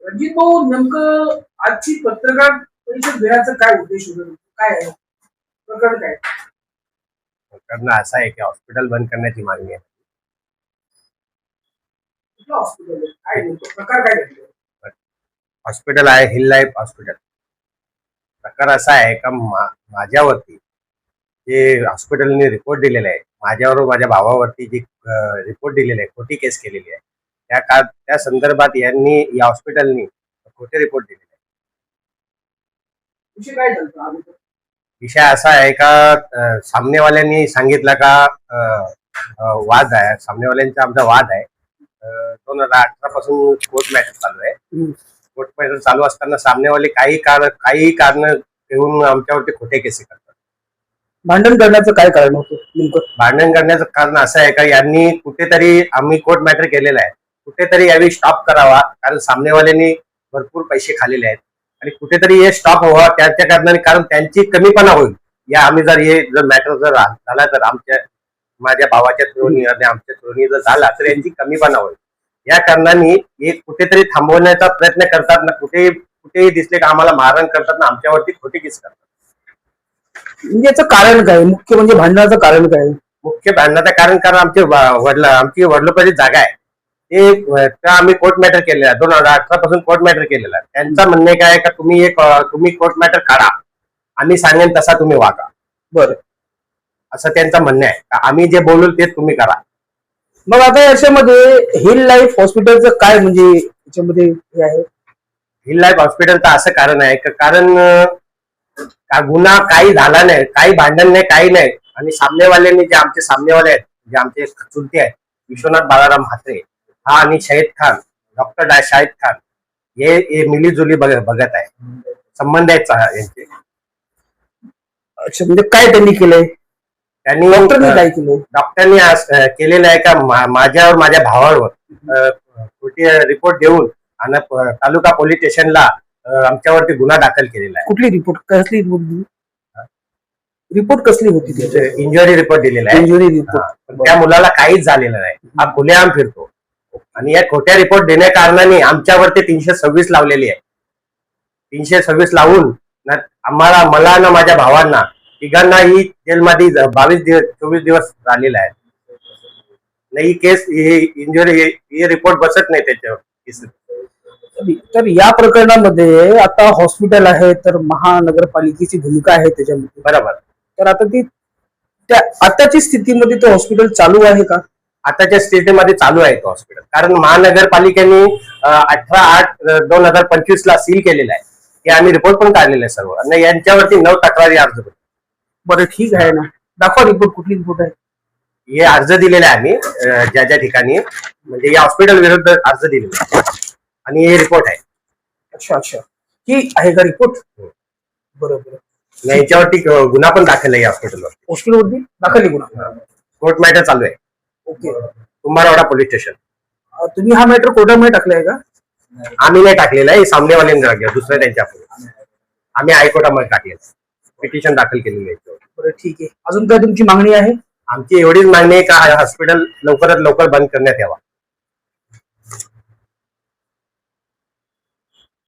रणजित भाऊ, नेमकं आजची पत्रकार परिषद घेण्याचा काय उद्देश होता? काय आहे प्रकरण काय? प्रकरण असं आहे की हॉस्पिटल बंद करण्याची मागणी आहे. कुठलं हॉस्पिटल आहे? काय नेमकं प्रकार काय घडले? हॉस्पिटल आहे हिल लाईफ हॉस्पिटल. प्रकार असा आहे का माझ्यावरती जे हॉस्पिटलने रिपोर्ट दिलेला आहे, माझ्यावर माझ्या भावावरती जी रिपोर्ट दिलेला आहे, खोटी केस केलेली आहे, त्या संदर्भात यांनी या हॉस्पिटलनी खोटे रिपोर्ट दिलेले आहे. विषय काय झाला? विषय असा आहे का सामनेवाल्यांनी सांगितलं का वाद आहे, सामनेवाल्यांचा आमचा वाद आहे. 2018 पासून कोर्ट मॅटर चालू आहे. कोर्ट मॅटर चालू असताना सामनेवाले काही कारण घेऊन आमच्यावरती खोटे केस करतात. भांडण करण्याचं काय कारण होतं नेमकं? भांडण करण्याचं कारण असं आहे का यांनी कुठेतरी, आम्ही कोर्ट मॅटर केलेला आहे, कुठेतरी यावेळी स्टॉप करावा, कारण सामनेवाल्यांनी भरपूर पैसे खाल्लेले आहेत आणि कुठेतरी हे स्टॉप व्हावा त्याच्या कारणाने, कारण त्यांची कमीपणा होईल. या आम्ही जर मॅटर जर झाला तर माझ्या भावाच्या थ्रोनी आणि आमच्या थ्रोनी जर झाला तर यांची कमीपणा होईल. या कारणाने हे कुठेतरी थांबवण्याचा प्रयत्न करतात ना, कुठेही दिसले का आम्हाला मारहाण करतात ना, आमच्यावरती खोटी केस करतात. म्हणजे याचं कारण काय? मुख्य म्हणजे भांडणाचं कारण काय? मुख्य भांडणाचं कारण आमची वडिलोपार्जित जागा आहे, ते आम्ही कोर्ट मॅटर केलेला आहे. 2018 पासून कोर्ट मॅटर केलेला आहे. त्यांचं म्हणणे काय का तुम्ही कोर्ट मॅटर काढा, आम्ही सांगेन तसा तुम्ही वागा. बरं, असं त्यांचं म्हणणं आहे. आम्ही जे बोलू तेच तुम्ही करा. मग आता याच्यामध्ये हिल लाईफ हॉस्पिटलचं काय म्हणजे याच्यामध्ये हे आहे? हिल लाईफ हॉस्पिटलचं असं कारण आहे कारण गुन्हा काही झाला नाही, काही भांडण नाही, काही नाही. आणि सामनेवाल्यांनी जे आमचे सामनेवाले आहेत, जे आमचे चुलते आहेत, विश्वनाथ बाळाराम म्हात्रे हा आणि शाहिद खान, डॉक्टर शाहिद खान, हे मिलीजुली बघत आहे. संबंध आहेत यांचे. अच्छा, म्हणजे काय त्यांनी केलंय? डॉक्टरने काय केलं? डॉक्टरनी केलेलं आहे का माझ्यावर, माझ्या भावावर खोटी रिपोर्ट देऊन आणि तालुका पोलीस स्टेशनला आमच्यावरती गुन्हा दाखल केलेला आहे. कुठली रिपोर्ट? कसली रिपोर्ट कसली होती? इंजुरी रिपोर्ट दिलेला आहे. Injury report. त्या मुलाला काहीच झालेलं नाही, हा खुलेआम फिरतो. आणि या खोट्या रिपोर्ट देण्या कारणाने आमच्यावरती 326 लावलेली आहे. 326 लावून मला ना माझ्या भावांना तिघांनाही जेलमध्ये 24 दिवस झालेला आहे. नाही केस, इंजुरी, हे रिपोर्ट बसत नाही त्याच्यावर. तर या प्रकरणामध्ये आता हॉस्पिटल आहे, तर महानगरपालिकेची भूमिका आहे त्याच्यामध्ये, बरोबर. तर आता त्या आताची स्थितीमध्ये तो हॉस्पिटल चालू आहे का? आताच्या स्थितीमध्ये चालू आहे तो हॉस्पिटल, कारण महानगरपालिकेने 18/8/2025 ला सील केलेला आहे. की आम्ही रिपोर्ट पण काढलेला आहे सर्व, आणि यांच्यावरती 9 तक्रारी अर्ज होते. बरं, ठीक आहे ना, दाखवा रिपोर्ट. कुठली रिपोर्ट आहे? हे अर्ज दिलेले आहे आम्ही ज्या ठिकाणी, म्हणजे या हॉस्पिटल विरुद्ध अर्ज दिलेला आहे आणि हे रिपोर्ट आहे. अच्छा अच्छा, ही आहे का रिपोर्ट? बरोबर. याच्यावरती गुन्हा पण दाखल आहे. हॉस्पिटलवरती दाखल गुन्हा, कोर्ट मॅटर चालू आहे. ओके. Kumbharwada police station. तुम्ही हा मॅटर कोर्टामध्ये टाकलाय का? आम्ही नाही टाकलेला आहे, सामनेवाल्यांनी टाकले, दुसऱ्या त्यांच्या. आम्ही हायकोर्टामध्ये टाकलेलं, पिटिशन दाखल केलेली आहे. बरं, ठीक आहे. अजून काय तुमची मागणी आहे? आमची एवढीच मागणी आहे का हॉस्पिटल लवकरात लवकर बंद करण्यात यावा.